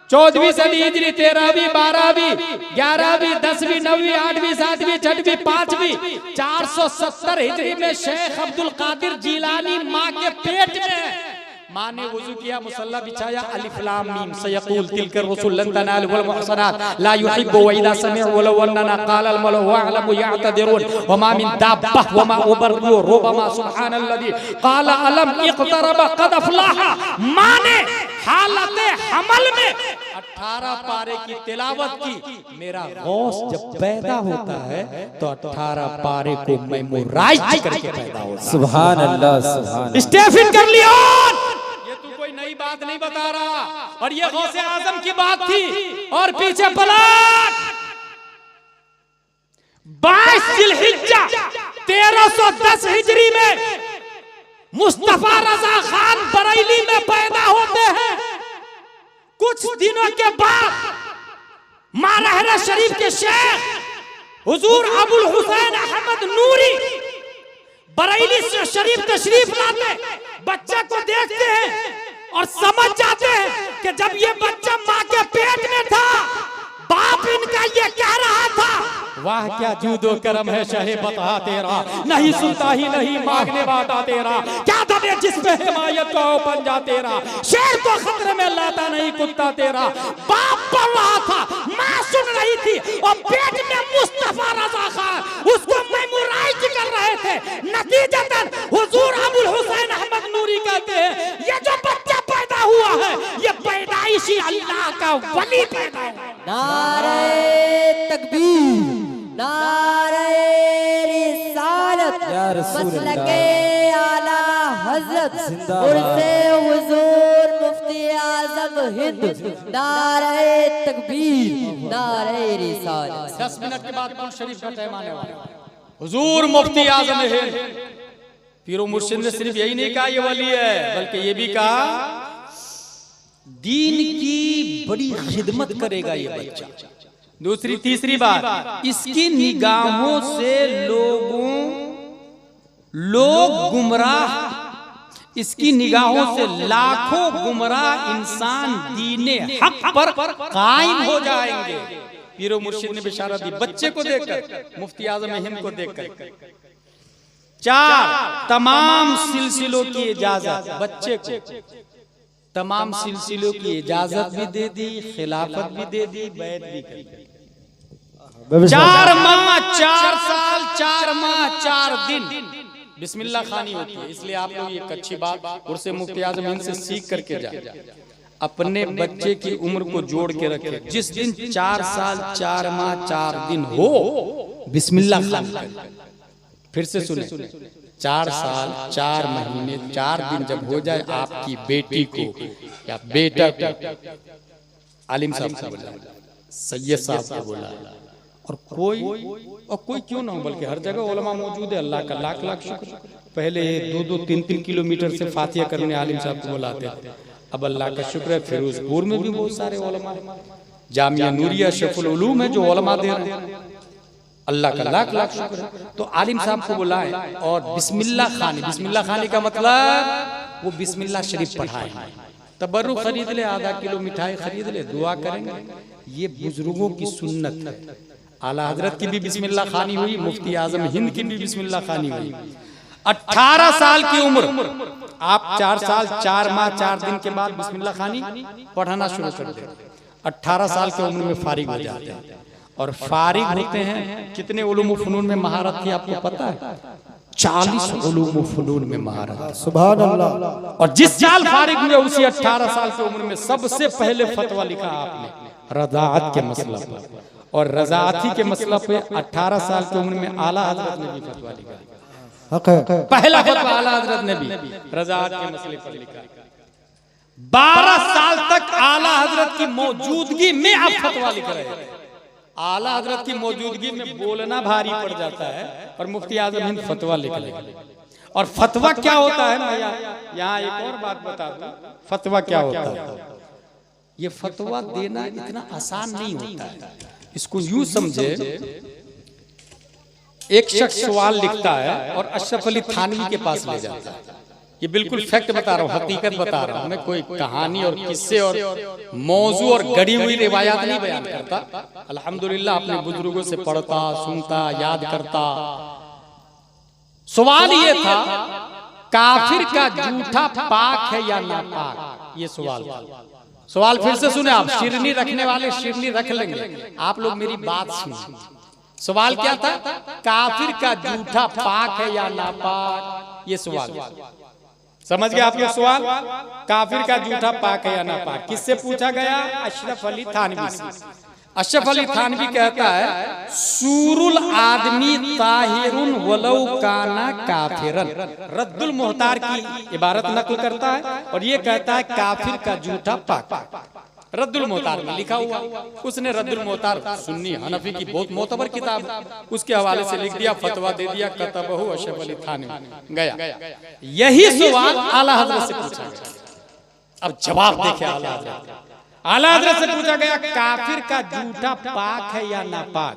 14वीं सदी हिजरी, 13वीं 12वीं 11वीं 10वीं 9वीं 8वीं 7वीं 6वीं 5वीं 470 हिजरी में शेख अब्दुल कादिर जिलानी माँ के पेट में, माँ ने वुजू किया, मुसल्ला बिछाया, अलिफ लाम मीम सयक़ूल तिलका रसूल लन तनालु वल मुहसनात ला युहिब्बु व इज़ा समिअ वलौ अन्ना क़ाल अल मलअ वअलमु यअतदिरून व मा मिन दाब्बह व मा उबरु रुबमा सुब्हानल्लज़ी क़ाल अलम इक़तरब क़द अफ़लह। माँ ने हालते हमल में 18 पारे की तिलावत की। मेरा गौस जब पैदा होता है तो 18 पारे को मेमोराइज करके पैदा होता है। सुभान अल्लाह, सुभान अल्लाह। स्टीफन कर्लियोन, कोई नई बात नहीं बता रहा, और ये गौसे आजम की बात थी। और पीछे पलट 22 जिलहिज्जा 1310 हिजरी में मुस्तफा रजा खान बरेली में पैदा होते हैं। कुछ दिनों के बाद मारहरा शरीफ के शेख हुजूर अबुल हुसैन अहमद नूरी बरेली से शरीफ तशरीफ लाते, बच्चा को देखते हैं और समझ जाते हैं कि जब ये बच्चा माँ के पेट में था बाप इनका ये कह रहा था, वाह क्या जूदो करम है शहे बता तेरा, नहीं सुनता ही नहीं मांगने वादा तेरा, क्या दबे जिसमें हिमायत को पंजा तेरा, शेर को खतरे में लाता नहीं कुत्ता तेरा। बाप पढ़ रहा था, माँ सुन रही थी, और पेट में मुस्तफा रजा खान उसको मेमोराइज कर रहे थे। नतीजतन हुजूर अबुल हुसैन अहमद नूरी कहते हैं ये जो बच्चा पैदा हुआ है ये पैदाइशी अल्लाह का वली पैदा हुआ। नारे तकबीर, नारे रिसालत, मसलके आला हज़रत उर्से हुजूर मुफ्ती आज़म हिंद, नारे तकबीर, नारे रिसालत। 10 मिनट के बाद कुल शरीफ का टाइम आने वाला है। हुजूर मुफ्ती आज़म हिंद पीरो मुर्शिद ने सिर्फ यही नहीं कहा ये वली है, बल्कि ये भी कहा दीन की बड़ी खिदमत करेगा ये बच्चा। दूसरी तीसरी बात, इसकी निगाहों से लोग गुमराह, इसकी निगाहों से लाखों गुमराह इंसान दीने हक पर कायम हो जाएंगे। पीरो मुर्शिद ने बिशारत दी बच्चे को देखकर, मुफ्ती आज़म हिंद को देखकर। 4 तमाम सिलसिलों की इजाजत, बच्चे को तमाम सिलसिलों की इजाजत भी दे दी, खिलाफत भी दे दी, बैत भी कर दी। 4 माह 4 साल 4 माह 4 दिन बिस्मिल्लाह खानी होती है। इसलिए आप लोग एक अच्छी बात उर्से मुफ्ती आज़म हिंद से सीख करके जाए, अपने बच्चे की उम्र को जोड़ के रखे। जिस दिन 4 साल 4 माह 4 दिन हो बिस्मिल्लाह खानी। फिर से सुने, 4 साल 4 महीने 4 दिन जब हो जाए आपकी बेटी को या बेटा को, आलिम साहब को बोला, सैयद साहब को बोला, और कोई क्यों ना हो, बल्कि हर जगह उलमा मौजूद है। अल्लाह का लाख लाख शुक्र। पहले 2-2, 3-3 किलोमीटर से फातिहा करने आलिम साहब को बुलाते थे, अब अल्लाह का शुक्र है फिरोजपुर में भी बहुत सारे उलमा, जामिया नूरिया शफुल उलूम है जो उलमा दे रहे हैं, अल्लाह का लाख लाख शुक्र है। तो आलिम साहब को बुलाए और बिस्मिल्लाह खानी का मतलब वो बिस्मिल्लाह शरीफ पढ़ाए, तबर्रुक खरीद ले, आधा किलो मिठाई खरीद ले, दुआ करेंगे। ये बुजुर्गों की सुन्नत है। आला हजरत की भी बिस्मिल्लाह खानी हुई, मुफ्ती आजम हिंद की भी बिस्मिल्लाह खानी हुई। 18 साल की उम्र, आप 4 साल 4 माह 4 दिन के बाद बिस्मिल्लाह खानी पढ़ाना शुरू कर दे। 18 साल की उम्र में फारिग हो जाते हैं और फारिग होते हैं। कितने उलूम व फनून में महारत थी आपको पता है? 40 उलूम व फनून में महारत। सुभान अल्लाह। और जिस साल फारिग हुए उसी 18 साल की उम्र में सबसे पहले फतवा लिखा आपने रज़ाअत के मसला पर, और रज़ाअती के मसला पे 18 साल की उम्र में आला हजरत ने भी फतवा लिखा। पहला फतवा आला हजरत ने भी रज़ाअत के मसले पर लिखा। 12 साल तक आला हजरत की मौजूदगी में आप फतवा लिख रहे हैं। आला हजरत की मौजूदगी में बोलना भारी पड़ जाता है और मुफ्ती आजम हिंद फतवा लिख लेंगे। और फतवा क्या होता है, मैं यहाँ एक और बात बता दूं, फतवा क्या होता है। ये फतवा देना इतना आसान नहीं होता है। इसको यूं समझे, एक शख्स सवाल लिखता है और अशरफ अली थानवी के पास ले जाता है। ये बिल्कुल फैक्ट बता रहा हूँ, हकीकत बता रहा हूँ, मैं कोई कहानी और किस्से और मौजू और गढ़ी हुई रिवायात नहीं बयान करता। अल्हम्दुलिल्लाह अपने बुजुर्गों से पढ़ता, सुनता, याद करता। सवाल ये था, काफिर का जूठा पाक है या नापाक? ये सवाल फिर से सुने आप, शिरनी रखने वाले शिरनी रख लेंगे, आप लोग मेरी बात सुनिए। सवाल क्या था? काफिर का जूठा पाक है या नापाक? ये सवाल समझ गए आप लोग? सवाल काफिर का जूठा पाक है या नापाक किससे पूछा गया? अशरफ अली थानवी से। अशरफ अली थानवी कहता है, सूरुल आदमी ताहिरुन वलौ काना काफिरन। रद्दुल मुहतार की इबारत नकल करता है और ये कहता है काफिर का जूठा पाक। रद्दुल मुहतार में लिखा हुआ, उसने रद्दुल मुहतार सुन्नी हनफी की बहुत मोतबर किताब, उसके हवाले से लिख दिया, फतवा दे दिया, कतबहु अशरफ अली थानवी। गया यही सवाल आला हजरत से पूछा गया। अब जवाब देखे आला हजरत से पूछा गया, काफिर का जूठा पाक है या नापाक?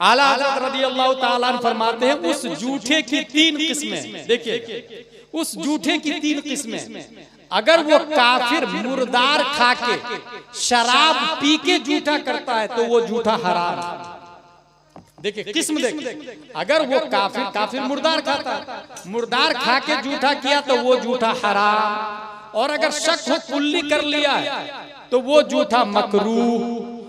आला हजरत रज़ियल्लाहु ताला अन्हु फरमाते हैं, उस जूठे की 3 किस्में। देखिए, उस जूठे की 3 किस्में। अगर वो काफिर मुर्दार खा के शराब पी के जूठा करता है तो वो जूठा हराम है। देखिए किस्म देखिए, अगर वो काफिर मुर्दार खाता है, मुर्दार खा के जूठा किया तो वो जूठा हराम। और अगर शक हो कुल्ली कर लिया है तो वो जूठा मकरूह।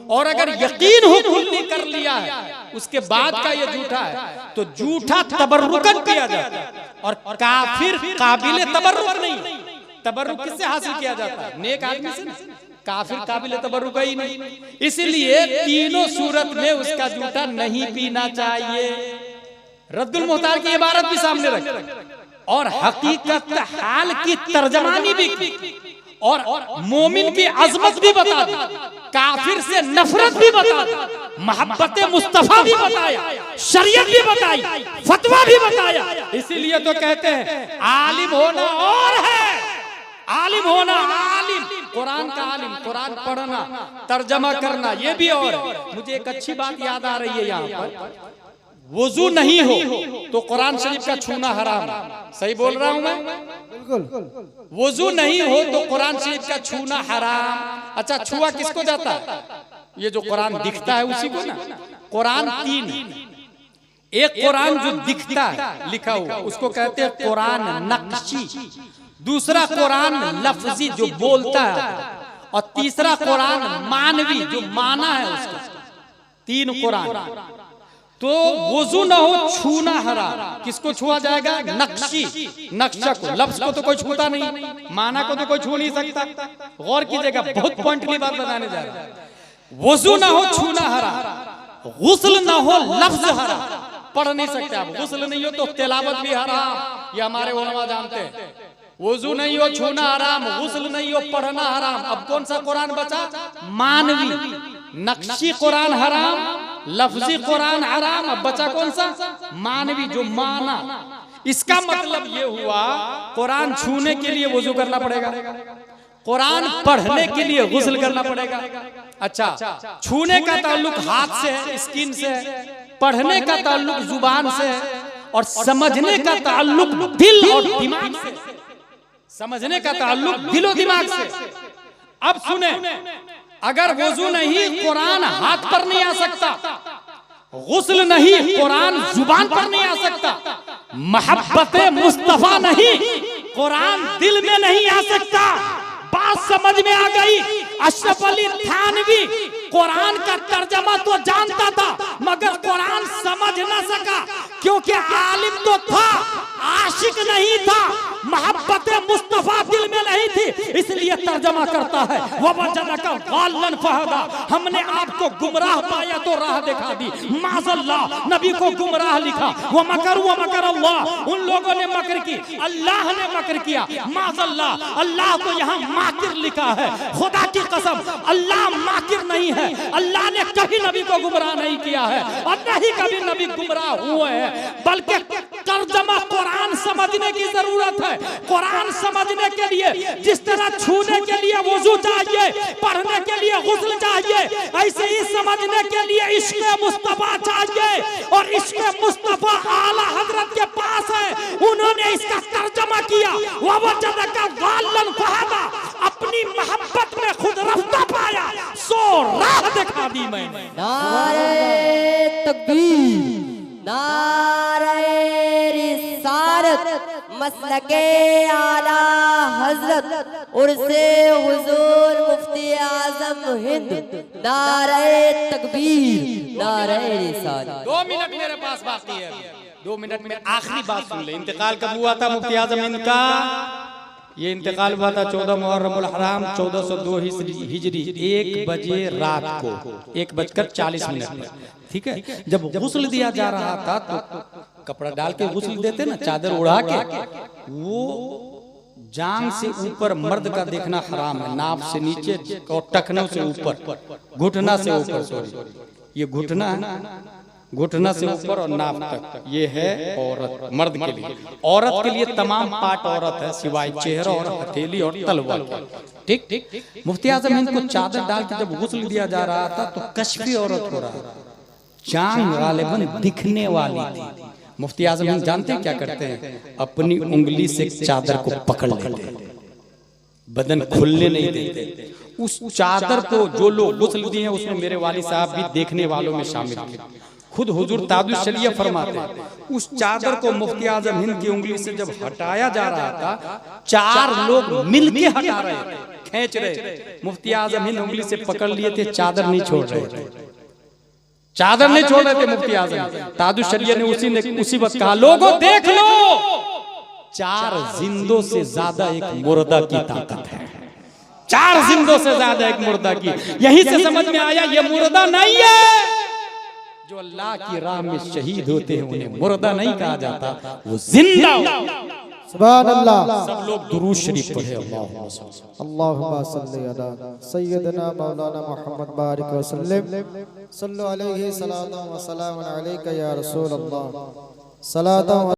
और अगर यकीन हो कुल्ली कर लिया है उसके बाद का ये जूठा है तो जूठा तबर्रुकन किया जाता है। और काफिर काबिल तबर्रुक नहीं। तबर्रुक किससे हासिल किया जाता है? नेक आदमी से। काफिर काबिल तबर्रुक ही नहीं। इसलिए तीनों सूरत में उसका जूठा नहीं पीना चाहिए। रद्दुल मुहतार की इबारत भी सामने रखी और हकीकत हाल की तर्जमानी भी की और मोमिन की अजमत भी बता दी, काफिर से नफरत भी बता दी, मोहब्बत मुस्तफा भी बताया, शरीयत भी बताई, फतवा भी बताया। इसीलिए तो कहते हैं आलिम होना और है, आलिम होना, आलिम कुरान का आलिम, कुरान पढ़ना, तर्जमा करना, ये भी और है। मुझे एक अच्छी बात याद आ रही है, यहाँ पर वुजू नहीं हो तो कुरान शरीफ का छूना हराम है। सही बोल रहा हूं मैं? बिल्कुल। वुजू नहीं हो तो कुरान शरीफ का छूना हराम। अच्छा, छुआ किसको जाता है? ये जो कुरान दिखता है उसी को ना। कुरान 3, एक कुरान जो दिखता है लिखा हुआ उसको कहते हैं कुरान नक्शी, दूसरा कुरान लफ्जी जो बोलता है, और तीसरा कुरान मानवी जो माना है उसका। 3 कुरान। तो वुजू न हो, छूना हराम। किसको छुआ जाएगा? नक्शी, नक्शा को। लफ्ज को तो कोई छूता नहीं, माना को तो कोई छू नहीं सकता। गौर कीजिएगा, बहुत पॉइंटली बात बताने जा रहा है। वुजू न हो, छूना हराम। गुस्ल न हो, लफ्ज हराम। पढ़ नहीं सकते आप। गुस्ल नहीं हो तो तिलावत भी हराम, ये हमारे उलमा जानते हैं। वुजू नहीं हो, छूना हराम। गुस्ल नहीं हो, पढ़ना हराम। अब कौन सा कुरान बचा? मानवी। नक्शी कुरान हराम, लफ्जी कुरान हराम, अब बचा कौन सा? मानवी, जो माना। इसका मतलब ये हुआ कुरान छूने के लिए वुजू करना पड़ेगा, कुरान पढ़ने के लिए गुस्ल करना पड़ेगा। अच्छा, छूने का ताल्लुक हाथ से है, स्किन से है, पढ़ने का ताल्लुक जुबान से है, और समझने का ताल्लुक दिल और दिमाग से। समझने का ताल्लुक दिल और दिमाग से। अब सुने, अगर वुजू नहीं कुरान हाथ पर नहीं आ सकता, गुस्ल नहीं कुरान जुबान पर नहीं आ सकता, मोहब्बते मुस्तफा नहीं कुरान दिल में नहीं आ सकता। बात समझ में आ गई? अशरफ अली थानवी कुरान का तर्जमा तो जानता था मगर कुरान समझ न सका, क्योंकि आलिम तो था, आशिक नहीं था, मोहब्बत मुस्तफा दिल में नहीं थी, इसलिए तर्जमा करता है ववजदका गालन फहदा, हमने आपको गुमराह पाया तो राह दिखा दी। माज़ल्लाह, नबी को गुमराह लिखा। वो मकर अल्लाह, उन लोगों ने मकर की, अल्लाह ने मकर किया। माज़ल्लाह, अल्लाह को यहाँ माकिर लिखा है। खुदा की कसम, अल्लाह माकिर नहीं है। अल्लाह ने कभी नबी को गुमराह नहीं किया है और नहीं कभी नबी गुमराह हुए हैं, बल्कि तर्जमा कुरान समझने की जरूरत है। कुरान समझने के लिए जिस तरह छूने के लिए वुजू चाहिए, पढ़ने के लिए गुस्ल चाहिए, ऐसे ही समझने के लिए इश्क़ मुस्तफा चाहिए। और इश्क़ मुस्तफा आला हजरत के पास है, उन्होंने इसका तर्जमा किया। ववजदका गालन फहदा, अपनी मोहब्बत में खुद रफ्ता पाया, सो राह दिखा दी मैंने। नारे तकबीर, नारे रिसालत, मसलके आला हजरत उर्से हुजूर मुफ्ती आजम हिंद। नारे तकबीर, नारे रिसालत। 2 मिनट मेरे पास बाकी है, 2 मिनट में आखिरी बात सुन ले। इंतकाल कब हुआ था मुफ्ती आजम हिंद का? ये इंतकाल हुआ था 14 मुहर्रमुल हराम 1402 हिजरी, 1 बजे रात को, 1:40 पर। ठीक है, जब गुस्ल दिया जा रहा था तो कपड़ा डाल के गुस्ल देते ना, चादर उड़ा के, वो जांग से ऊपर मर्द का देखना हराम है, नाभ से नीचे और टखनों से ऊपर, घुटना से ऊपर, सॉरी ये घुटना है, घुटना से ऊपर और नाभ तक, ये है औरत, मर्द के लिए। औरत के लिए तमाम पार्ट औरत है सिवाय चेहरा और हथेली और तलवार के। ठीक, मुफ्ती आजम हिंद को चादर डाल के जब गुस्ल दिया जा रहा था तो कश्फी औरत हो रहा था, जांग गालिबन दिखने वाली थी। मुफ्ती आजम हिंद जानते क्या करते हैं? अपनी उंगली से चादर को पकड़ लेते, बदन खुलने नहीं देते। उस चादर को जो लोग गुस्ल दिए हैं उसमें मेरे वाली साहब भी देखने वालों में शामिल थे। खुद हुजूर ताजुश शरिया फरमाते हैं, उस चादर को मुफ्ती आजम हिंद की उंगली से जब हटाया जा रहा था, 4 लोग मिलके हटा रहे थे, खींच रहे। मुफ्ती आजम हिंद उंगली से पकड़ लिए थे, चादर नहीं छोड़ रहे थे, चादर नहीं छोड़ रहे थे मुफ्ती आजम। ताजुश शरिया ने उसी वक्त कहा, लोगों देख लो, 4 जिंदों से ज्यादा एक मुर्दा की ताकत है, 4 जिंदों से ज्यादा एक मुर्दा की। यहीं से समझ में आया ये मुर्दा नहीं है। जो अल्लाह की राह में शहीद होते हैं उन्हें मुर्दा नहीं कहा जाता, वो जिंदा। सुभान अल्लाह। सब लोग दुरूद शरीफ पढ़े। अल्लाहुम्मा सल्ली अला सय्यदना मौलाना मुहम्मद बारिक वसल्लम सल्लल्लाहु अलैहि सलातो व सलाम अलैका या रसूल अल्लाह। सलातो